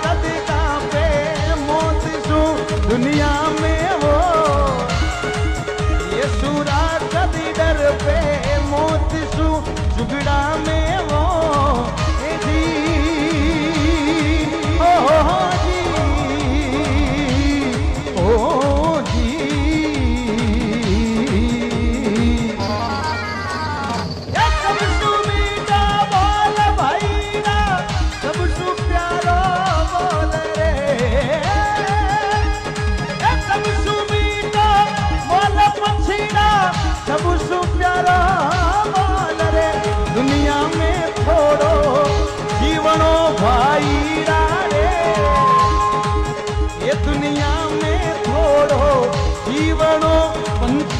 कदी कांपे मौत शू दुनिया में वो, ये सूरा कदी डर पे मौत शू जुगड़ा में वो जी। ओ जी ओ जी ये सबसु मीठा बोल भाईरा सबसु प्यारो बोल रे, ये सबसु मीठा बोल पछीड़ा सबसु प्यारो बोल रे। दुनिया में थोड़ो जीवनो भाईरा रे, ये दुनिया में थोड़ो जीवनो पंच